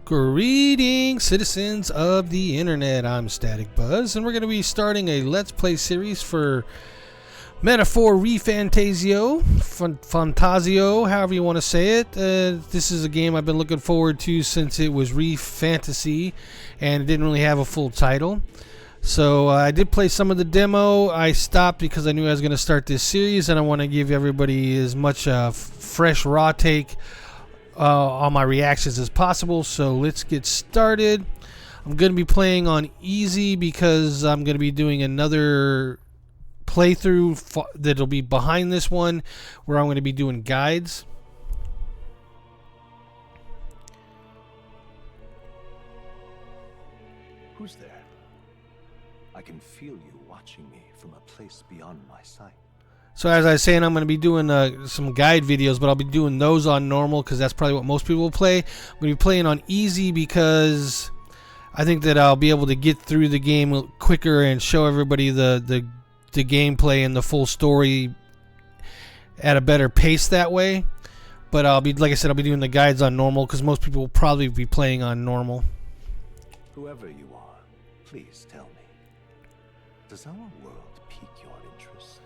Greetings, citizens of the internet. I'm Static Buzz, and we're going to be starting a Let's Play series for Metaphor ReFantazio, Fantazio, however you want to say it. This is a game I've been looking forward to since it was ReFantazio, and it didn't really have a full title. So I did play some of the demo. I stopped because I knew I was going to start this series, and I want to give everybody as much fresh, raw take on my reactions as possible. So let's get started. I'm going to be playing on easy because I'm going to be doing another playthrough that'll be behind this one where I'm going to be doing guides. Who's there? I can feel you watching me from a place beyond my sight. So as I was saying, I'm going to be doing some guide videos, but I'll be doing those on normal because that's probably what most people will play. I'm going to be playing on easy because I think that I'll be able to get through the game quicker and show everybody the gameplay and the full story at a better pace that way. But I'll be, like I said, I'll be doing the guides on normal because most people will probably be playing on normal. Whoever you are, please tell me, does our world pique your interest?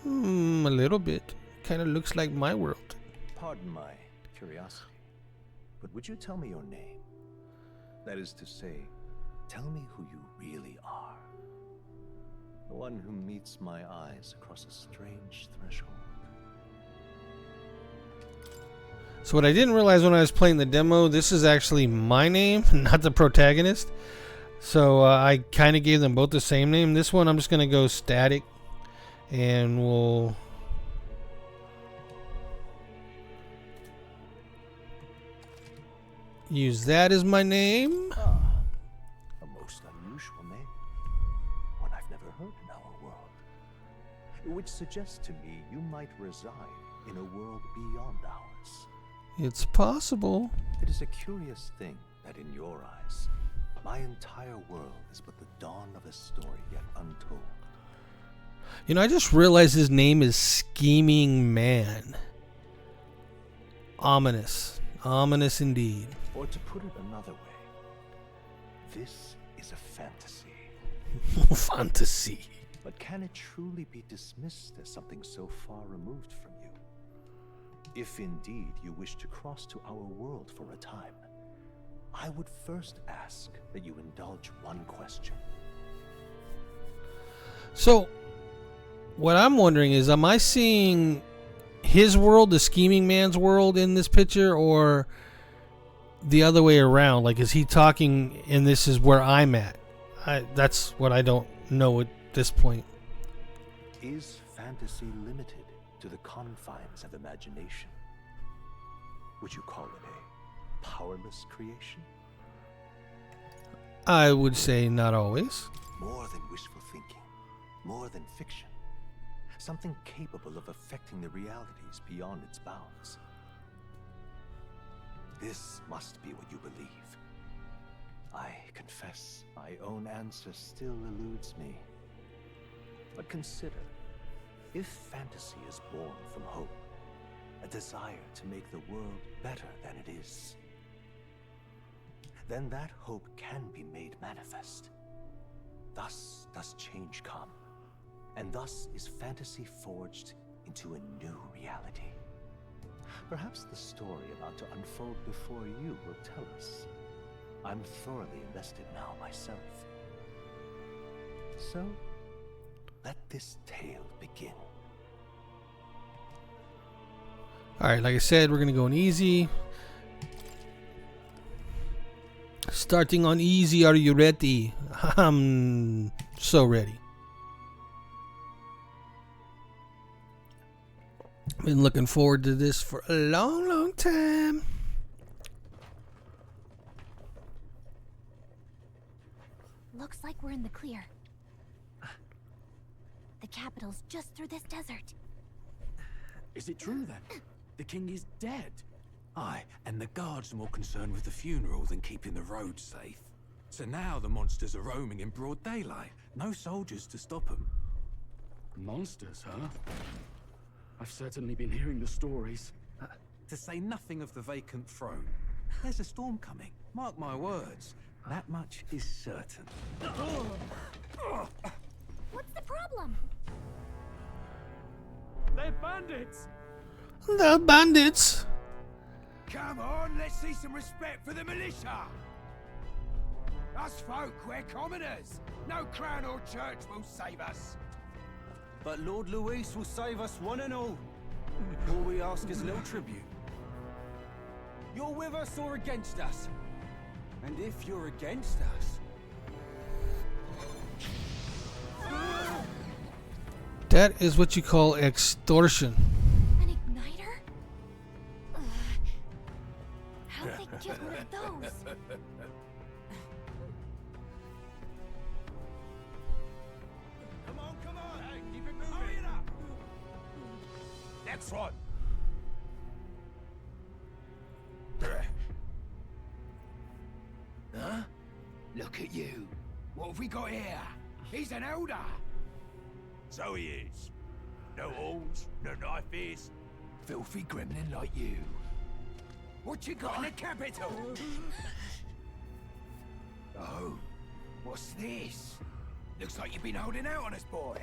A little bit. Kind of looks like my world. Pardon my curiosity, but would you tell me your name? That is to say, tell me who you really are. The one who meets my eyes across a strange threshold. So what I didn't realize when I was playing the demo, this is actually my name, not the protagonist. So I kind of gave them both the same name. This one I'm just going to go Static, and we'll use that as my name. A most unusual name. One I've never heard in our world. Which suggests to me you might reside in a world beyond ours. It's possible. It is a curious thing that in your eyes, my entire world is but the dawn of a story yet untold. You know, I just realized his name is Scheming Man. Ominous. Ominous indeed. Or to put it another way, this is a fantasy. Fantasy. But can it truly be dismissed as something so far removed from you? If indeed you wish to cross to our world for a time, I would first ask that you indulge one question. So, what I'm wondering is, am I seeing his world, the Scheming Man's world, in this picture, or the other way around? Like, is he talking and this is where I'm at? That's what I don't know at this point. Is fantasy limited to the confines of imagination? Would you call it a powerless creation? I would say not always. More than wishful thinking, more than fiction. Something capable of affecting the realities beyond its bounds. This must be what you believe. I confess, my own answer still eludes me. But consider, if fantasy is born from hope, a desire to make the world better than it is, then that hope can be made manifest. Thus does change come, and thus is fantasy forged into a new reality. Perhaps the story about to unfold before you will tell us. I'm thoroughly invested now myself. So, let this tale begin. Alright, like I said, we're going to go on easy. Starting on easy, are you ready? I'm so ready. Been looking forward to this for a long, long time. Looks like we're in the clear. The capital's just through this desert. Is it true then? The king is dead? Aye, and the guards are more concerned with the funeral than keeping the roads safe. So now the monsters are roaming in broad daylight. No soldiers to stop them. Monsters, huh? I've certainly been hearing the stories. To say nothing of the vacant throne. There's a storm coming. Mark my words. That much is certain. What's the problem? They're bandits! The bandits. Come on, let's see some respect for the militia. Us folk, we're commoners. No crown or church will save us. But Lord Luis will save us one and all. All we ask is a little tribute. You're with us or against us? And if you're against us... That is what you call extortion. An igniter? How'd they get one of those? Come on. Hey, keep it moving. Hurry it up. Next one. Huh? Look at you. What have we got here? He's an elder. So he is. No horns, no knife is. Filthy gremlin like you. What you got in the capital? Oh, what's this? Looks like you've been holding out on us, boy.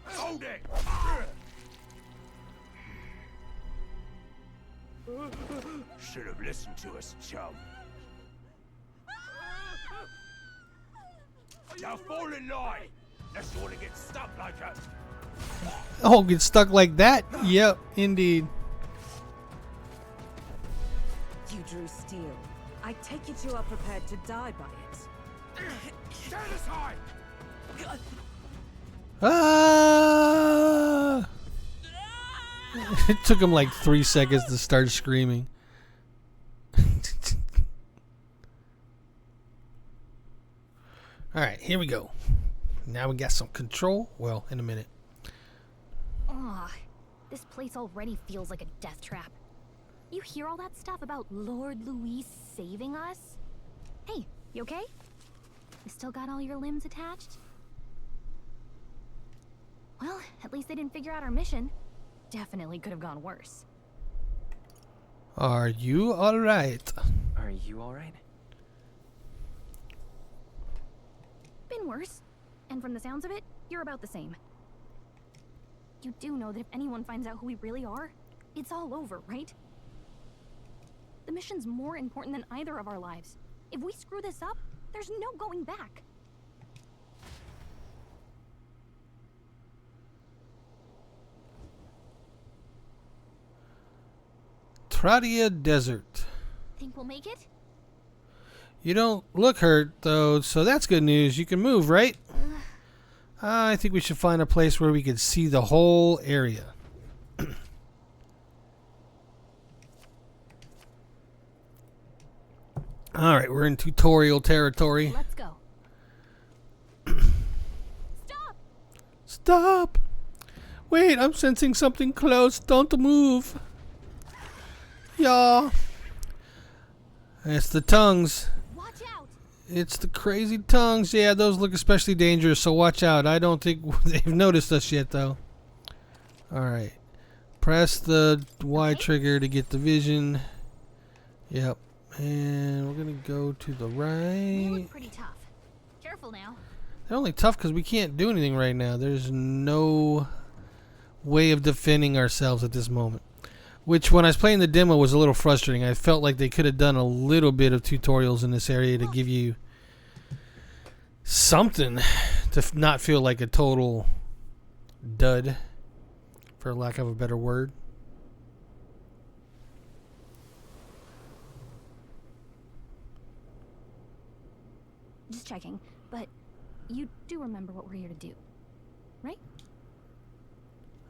Hold it! Should have listened to us, chum. Now fall in line! Unless you want to get stuck like us. Oh, get stuck like that? Yep, indeed. You drew steel. I take it you are prepared to die by it. Stand aside! Ah! It took him like 3 seconds to start screaming. Alright, here we go. Now we got some control. Well, in a minute. Aw, this place already feels like a death trap. You hear all that stuff about Lord Luis saving us? Hey, you okay? You still got all your limbs attached? Well, at least they didn't figure out our mission. Definitely could have gone worse. Are you alright? Are you alright? Been worse. And from the sounds of it, you're about the same. You do know that if anyone finds out who we really are, it's all over, right? The mission's more important than either of our lives. If we screw this up, there's no going back. Tradia Desert. Think we'll make it? You don't look hurt, though, so that's good news. You can move, right? I think we should find a place where we can see the whole area. Alright, we're in tutorial territory. Let's go. Stop! Stop! Wait, I'm sensing something close. Don't move. Yeah. It's the tongues. Watch out! It's the crazy tongues. Yeah, those look especially dangerous, so watch out. I don't think they've noticed us yet, though. Alright. Press the Y trigger to get the vision. Yep. And we're going to go to the They right. look pretty tough. Careful now. They're only tough because we can't do anything right now. There's no way of defending ourselves at this moment. Which, when I was playing the demo, was a little frustrating. I felt like they could have done a little bit of tutorials in this area to give you something to not feel like a total dud, for lack of a better word. Just checking, but you do remember what we're here to do, right?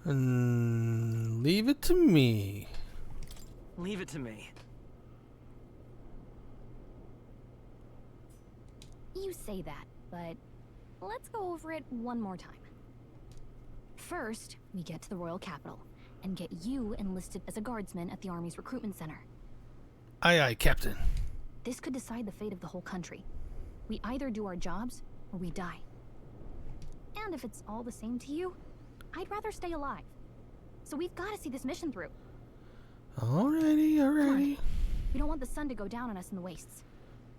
Leave it to me. Leave it to me. You say that, but let's go over it one more time. First, we get to the royal capital and get you enlisted as a guardsman at the army's recruitment center. Aye, aye, Captain. This could decide the fate of the whole country. We either do our jobs, or we die. And if it's all the same to you, I'd rather stay alive. So we've got to see this mission through. Alrighty, alrighty. We don't want the sun to go down on us in the wastes.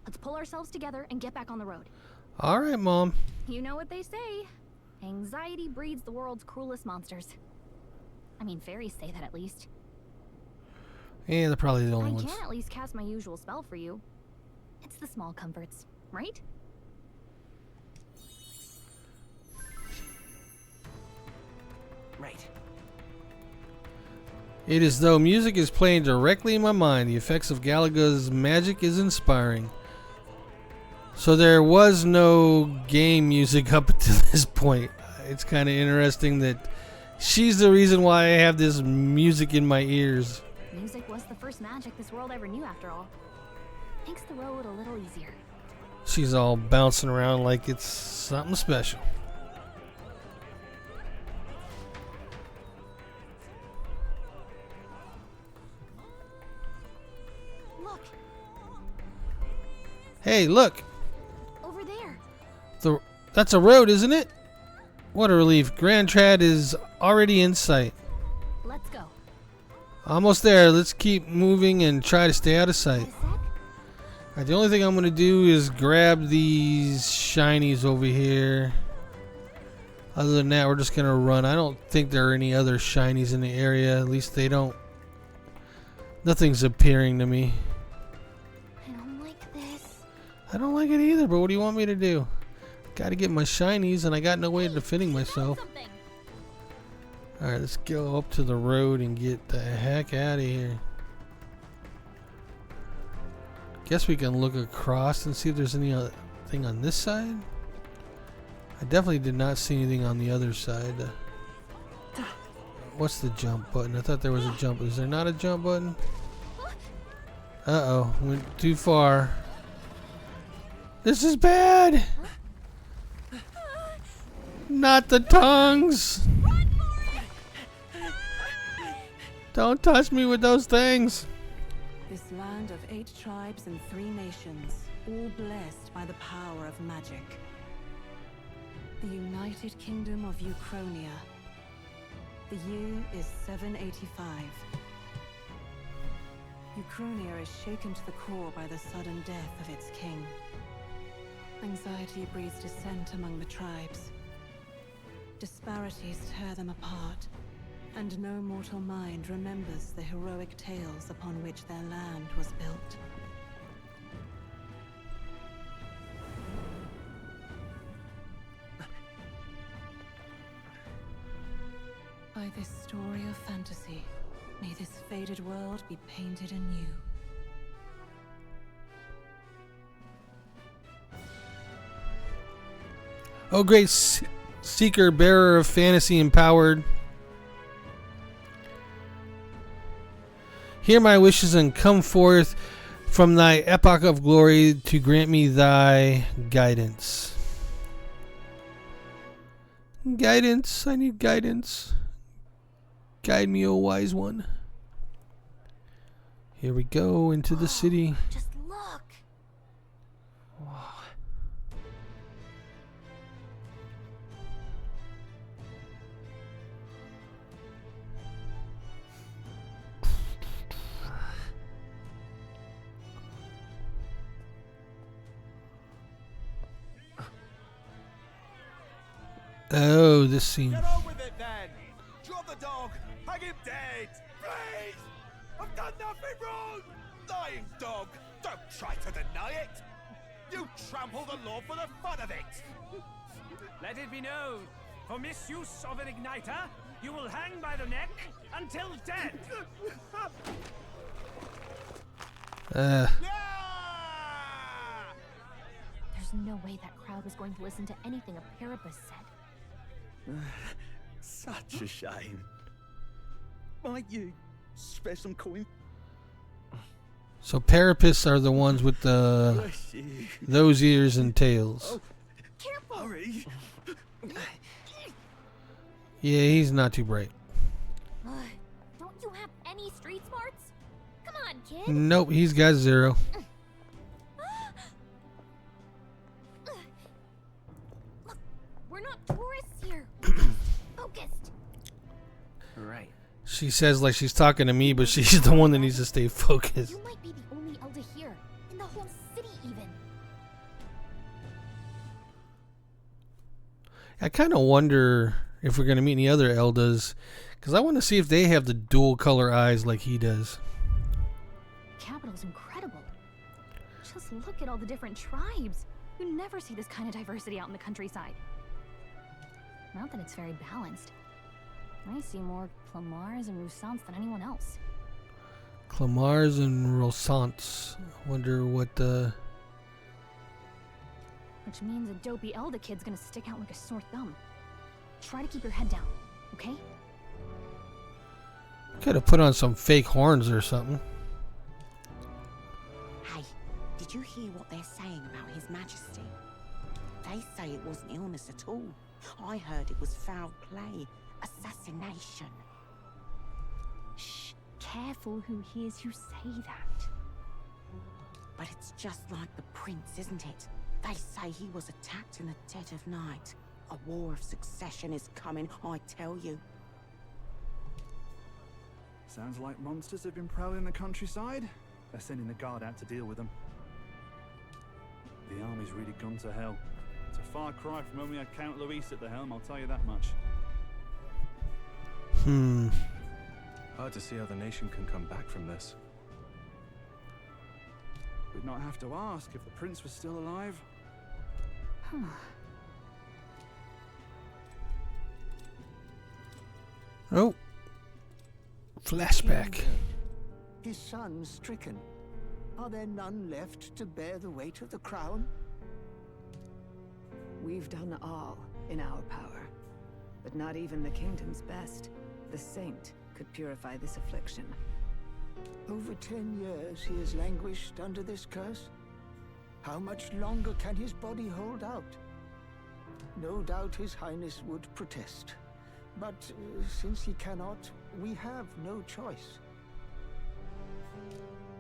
Let's pull ourselves together and get back on the road. Alright, Mom. You know what they say. Anxiety breeds the world's cruelest monsters. I mean, fairies say that at least. Yeah, they're probably the only I ones. can at least cast my usual spell for you. It's the small comforts, right? Right. It is though music is playing directly in my mind. The effects of Galaga's magic is inspiring. So there was no game music up to this point. It's kind of interesting that she's the reason why I have this music in my ears. Music was the first magic this world ever knew, after all. Makes the road a little easier. She's all bouncing around like it's something special. Look, Hey, look! over there. That's a road, isn't it? What a relief. Grand Trad is already in sight. Let's go. Almost there. Let's keep moving and try to stay out of sight. Got a sec? Alright, the only thing I'm going to do is grab these shinies over here. Other than that, we're just going to run. I don't think there are any other shinies in the area. At least they don't. Nothing's appearing to me. I don't like this. I don't like it either, but what do you want me to do? Got to get my shinies, and I got no way of defending myself. Something. Alright, let's go up to the road and get the heck out of here. Guess we can look across and see if there's any other thing on this side. I definitely did not see anything on the other side. What's the jump button? I thought there was a jump. Is there not a jump button? Uh-oh, went too far. This is bad! Not the tongues! Don't touch me with those things! This land of 8 tribes and 3 nations, all blessed by the power of magic. The United Kingdom of Uchronia. The year is 785. Uchronia is shaken to the core by the sudden death of its king. Anxiety breeds dissent among the tribes. Disparities tear them apart, and no mortal mind remembers the heroic tales upon which their land was built. By this story of fantasy, may this faded world be painted anew. Oh, great seeker, bearer of fantasy empowered. Hear my wishes and come forth from thy epoch of glory to grant me thy guidance. Guidance, I need guidance. Guide me, O wise one. Here we go into the city. Just look. Oh, this scene. Get on with it then! Drop the dog! Hang him dead! Please! I've done nothing wrong! Lying dog! Don't try to deny it! You trample the law for the fun of it! Let it be known, for misuse of an igniter, you will hang by the neck until dead. Yeah! There's no way that crowd was going to listen to anything a Parapus said. Such a shame. Might you spare some coin? So Parapus are the ones with the Bless you. those ears and tails. Oh, hurry. Yeah, he's not too bright. Don't you have any street smarts? Come on, kid. Nope, he's got 0. not tourists here. Focused. Right. She says like she's talking to me, but she's the one that needs to stay focused. You might be the only elder here, in the whole city even. I kind of wonder if we're going to meet any other Eldas, because I want to see if they have the dual color eyes like he does. The capital's incredible. Just look at all the different tribes. You never see this kind of diversity out in the countryside. Not that it's very balanced. I see more Clamars and Roussants than anyone else. Clamars and Rossants. I wonder what the... Which means a dopey Elder kid's gonna stick out like a sore thumb. Try to keep your head down, okay? Could have put on some fake horns or something. Hey, did you hear what they're saying about His Majesty? They say it wasn't illness at all. I heard it was foul play, assassination. Shh, careful who hears you say that. But it's just like the prince, isn't it? They say he was attacked in the dead of night. A war of succession is coming, I tell you. Sounds like monsters have been prowling the countryside. They're sending the guard out to deal with them. The army's really gone to hell. It's a far cry from when we had Count Luis at the helm, I'll tell you that much. Hard to see how the nation can come back from this. We'd not have to ask if the prince was still alive. Oh. Flashback. His son stricken. Are there none left to bear the weight of the crown? We've done all in our power, but not even the kingdom's best, the saint, could purify this affliction. Over 10 years he has languished under this curse. How much longer can his body hold out? No doubt His Highness would protest. But since he cannot, we have no choice.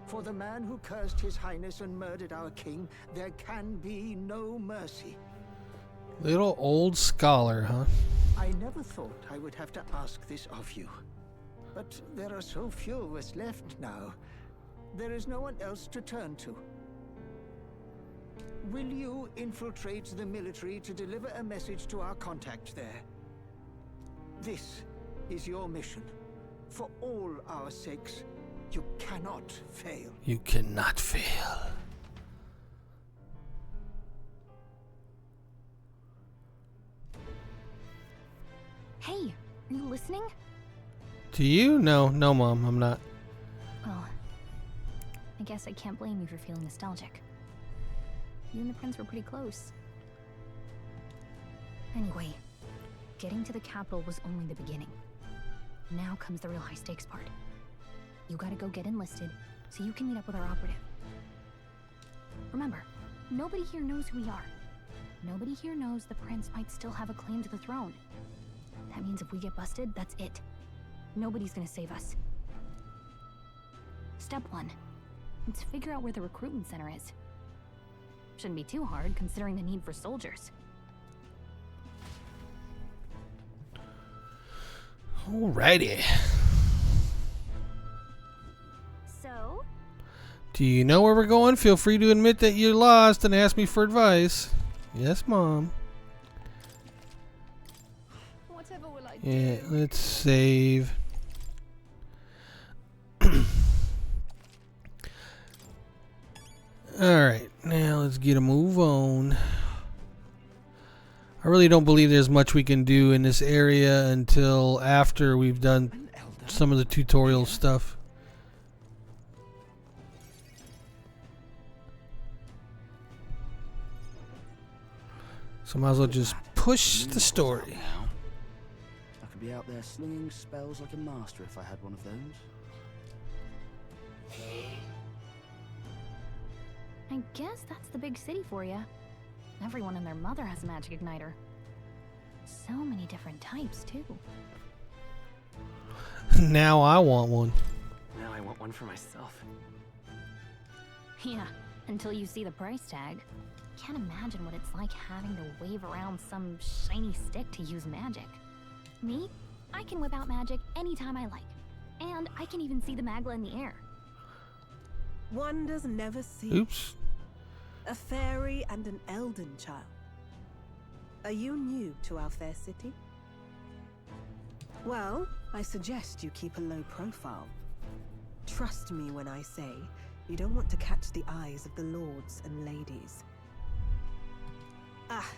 For the man who cursed His Highness and murdered our king, there can be no mercy. Little old scholar, huh? I never thought I would have to ask this of you. But there are so few of us left now. There is no one else to turn to. Will you infiltrate the military to deliver a message to our contact there? This is your mission. For all our sakes, you cannot fail. You cannot fail. Hey, are you listening? Do you? No, Mom, I'm not. Well, I guess I can't blame you for feeling nostalgic. You and the prince were pretty close. Anyway, getting to the capital was only the beginning. Now comes the real high-stakes part. You gotta go get enlisted so you can meet up with our operative. Remember, nobody here knows who we are. Nobody here knows the prince might still have a claim to the throne. That means if we get busted, that's it. Nobody's gonna save us. Step 1. Let's figure out where the recruitment center is. Shouldn't be too hard, considering the need for soldiers. Alrighty. So? Do you know where we're going? Feel free to admit that you're lost and ask me for advice. Yes, Mom. Whatever will I do? Yeah, let's save. Alright, now let's get a move on. I really don't believe there's much we can do in this area until after we've done some of the tutorial stuff. So might as well just push the story. I could be out there slinging spells like a master if I had one of those. I guess that's the big city for you. Everyone and their mother has a magic igniter. So many different types, too. Now I want one. Now I want one for myself. Yeah, until you see the price tag. Can't imagine what it's like having to wave around some shiny stick to use magic. Me? I can whip out magic anytime I like. And I can even see the Magla in the air. Wonders never cease. Oops. A fairy and an elden child. Are you new to our fair city? Well, I suggest you keep a low profile. Trust me when I say you don't want to catch the eyes of the lords and ladies. Ah,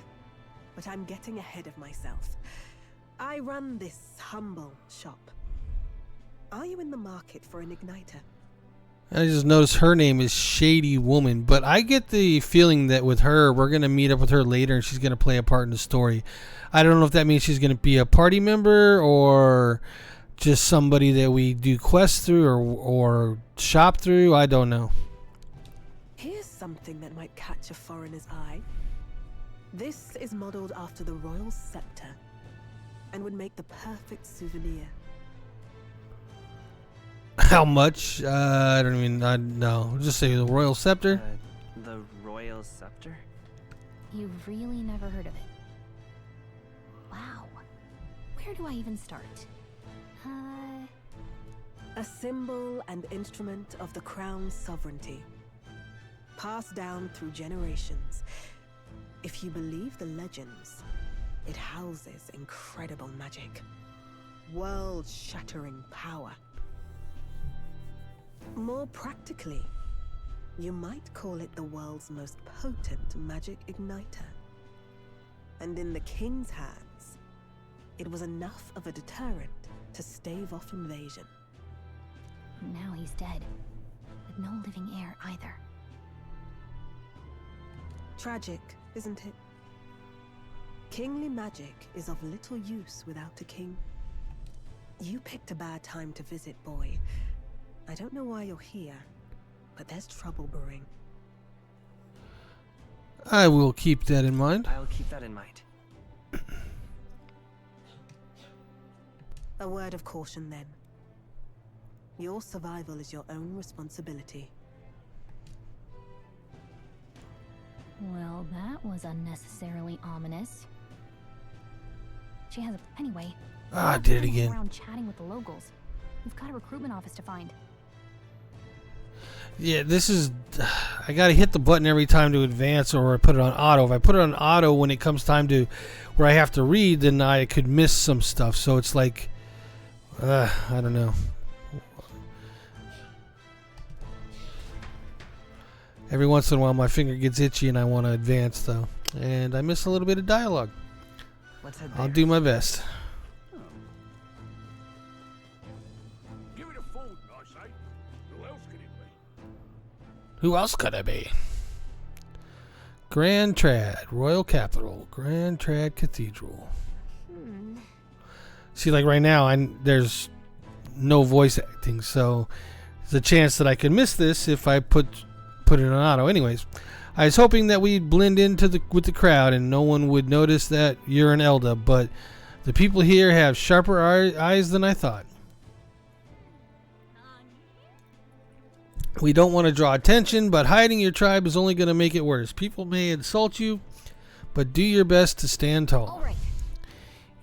but I'm getting ahead of myself. I run this humble shop. Are you in the market for an igniter? I just noticed her name is Shady Woman, but I get the feeling that with her, we're going to meet up with her later and she's going to play a part in the story. I don't know if that means she's going to be a party member or just somebody that we do quests through or shop through. I don't know. Here's something that might catch a foreigner's eye. This is modeled after the royal scepter and would make the perfect souvenir. How much? I don't even know. Just say the royal scepter. The royal scepter? You've really never heard of it. Wow. Where do I even start? A symbol and instrument of the crown's sovereignty, passed down through generations. If you believe the legends, it houses incredible magic, world-shattering power. More practically, you might call it the world's most potent magic igniter. And in the king's hands, it was enough of a deterrent to stave off invasion. Now he's dead, with no living heir either. Tragic, isn't it? Kingly magic is of little use without a king. You picked a bad time to visit, boy. I don't know why you're here, but there's trouble brewing. I will keep that in mind. I'll keep that in mind. A word of caution then. Your survival is your own responsibility. Well, that was unnecessarily ominous. She has a... Anyway. I did it again. Around chatting with the locals. We've got a recruitment office to find. Yeah, this is... I gotta hit the button every time to advance or I put it on auto. If I put it on auto when it comes time to where I have to read, then I could miss some stuff. So it's like... I don't know. Every once in a while my finger gets itchy and I want to advance though. And I miss a little bit of dialogue. Let's head I'll there. do my best. Give it a fold, I say. Who else could it be? Who else could it be? Grand Trad, Royal Capital, Grand Trad Cathedral. See, like right now, there's no voice acting, so there's a chance that I could miss this if I put it on auto. Anyways, I was hoping that we'd blend into with the crowd and no one would notice that you're an Elda, but the people here have sharper eyes than I thought. We don't want to draw attention, but hiding your tribe is only going to make it worse. People may insult you, but do your best to stand tall. All right.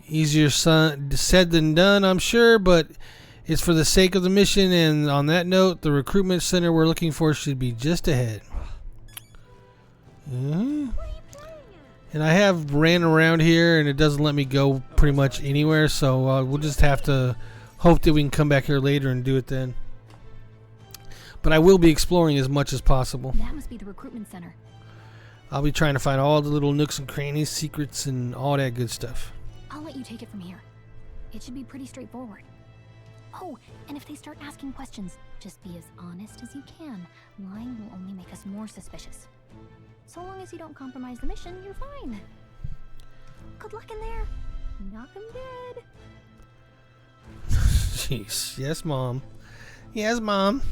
Easier said than done, I'm sure, but it's for the sake of the mission, and on that note, the recruitment center we're looking for should be just ahead. And I have ran around here, and it doesn't let me go pretty much anywhere, so we'll just have to hope that we can come back here later and do it then. But I will be exploring as much as possible. That must be the recruitment center. I'll be trying to find all the little nooks and crannies, secrets, and all that good stuff. I'll let you take it from here. It should be pretty straightforward. Oh, and if they start asking questions, just be as honest as you can. Lying will only make us more suspicious. So long as you don't compromise the mission, you're fine. Good luck in there. Knock 'em dead. Jeez. Yes, Mom. Yes, Mom.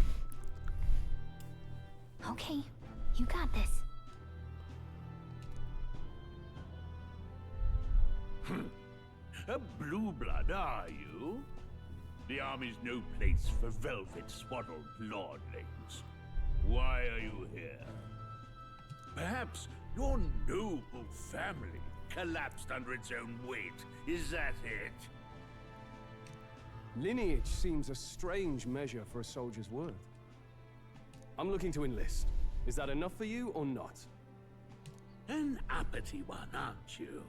Okay, you got this. A blue blood, are you? The army's no place for velvet-swaddled lordlings. Why are you here? Perhaps Your noble family collapsed under its own weight. Is that it? Lineage seems a strange measure for a soldier's worth. I'm looking to enlist. Is that enough for you or not? An uppity one, aren't you?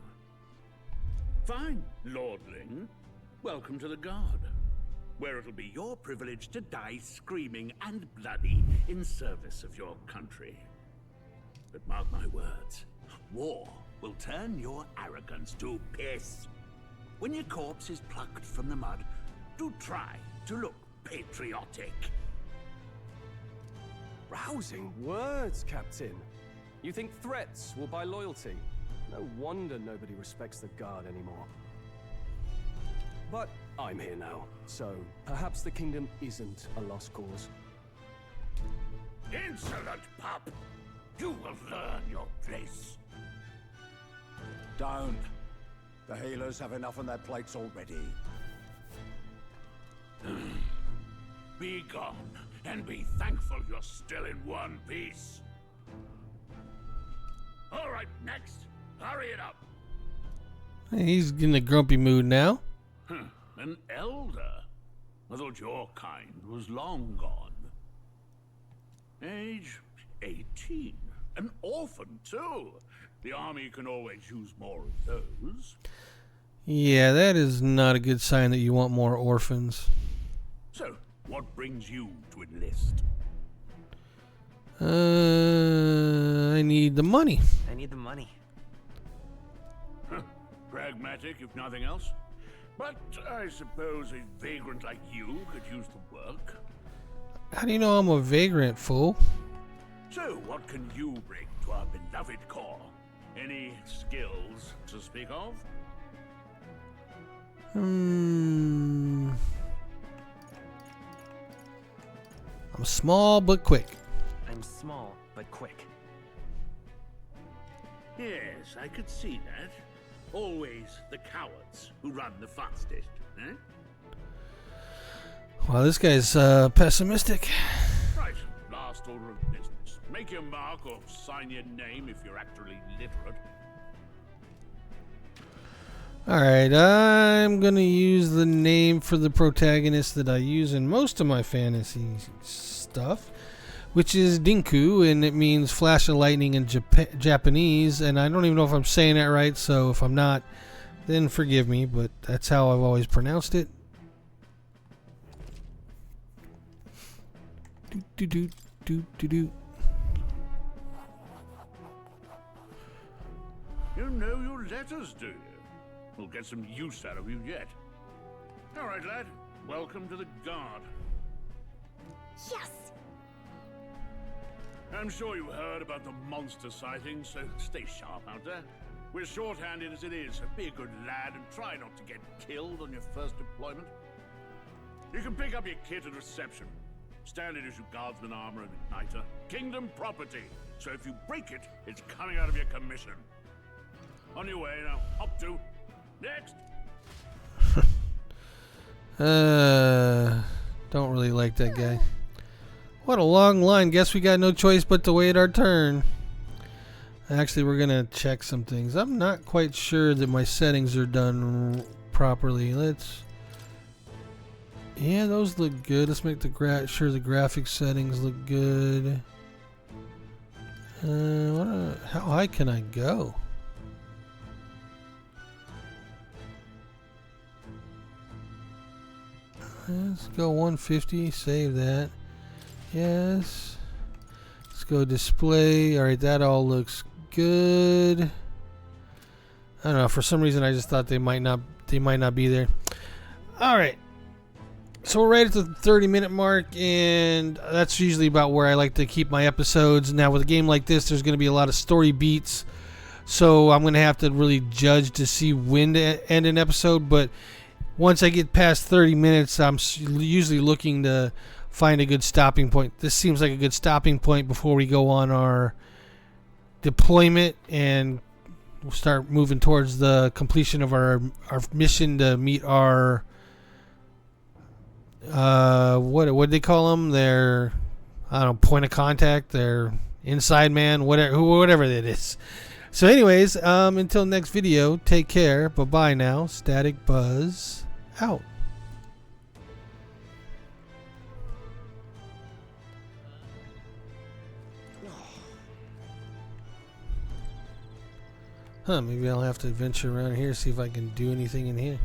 Fine, lordling. Welcome to the Guard, where it'll be your privilege to die screaming and bloody in service of your country. But mark my words, war will turn your arrogance to piss. When your corpse is plucked from the mud, do try to look patriotic. Rousing words, Captain. You think threats will buy loyalty? No wonder nobody respects the Guard anymore. But I'm here now, so perhaps the kingdom isn't a lost cause. Insolent pup! You will learn your place. Don't. The healers have enough on their plates already. Be gone, and be thankful you're still in one piece. All right, next. Hurry it up. He's in a grumpy mood now. An elder? I thought your kind was long gone. Age 18. An orphan, too. The army can always use more of those. Yeah, that is not a good sign that you want more orphans. So, what brings you to enlist? I need the money. I need the money. Pragmatic, if nothing else. But I suppose a vagrant like you could use the work. How do you know I'm a vagrant, fool? So, what can you bring to our beloved corps? Any skills to speak of? I'm small but quick. I'm small but quick. Yes, I could see that. Always the cowards who run the fastest, eh? Wow, this guy's pessimistic. Right, last order of business. Make your mark or sign your name if you're actually literate. Alright, I'm going to use the name for the protagonist that I use in most of my fantasy stuff, which is Dinku, and it means flash of lightning in Japanese, and I don't even know if I'm saying that right, so if I'm not, then forgive me, but that's how I've always pronounced it. Do. You know your letters, do you? We'll get some use out of you yet. All right, lad. Welcome to the Guard. Yes! I'm sure you heard about the monster sightings, so stay sharp out there. We're short-handed as it is, so be a good lad and try not to get killed on your first deployment. You can pick up your kit at reception. Standard issue guardsman armor and igniter. Kingdom property, so if you break it, it's coming out of your commission. On your way now. Hop to. Next. Don't really like that guy. What a long line. Guess we got no choice but to wait our turn. Actually, we're going to check some things. I'm not quite sure that my settings are done properly. Yeah, those look good. Let's make sure the graphics settings look good. How high can I go? Let's go 150. Save that. Yes. Let's go display. Alright, that all looks good. I don't know. For some reason, I just thought they might not be there. Alright. So we're right at the 30-minute mark, and that's usually about where I like to keep my episodes. Now, with a game like this, there's going to be a lot of story beats, so I'm going to have to really judge to see when to end an episode. But once I get past 30 minutes, I'm usually looking to find a good stopping point. This seems like a good stopping point before we go on our deployment and we'll start moving towards the completion of our mission to meet our what do they call them? Their, I don't know, point of contact. Their, Inside Man, whatever that is. So anyways, until next video, take care. Bye-bye now. Static Buzz out. Maybe I'll have to venture around here, see if I can do anything in here.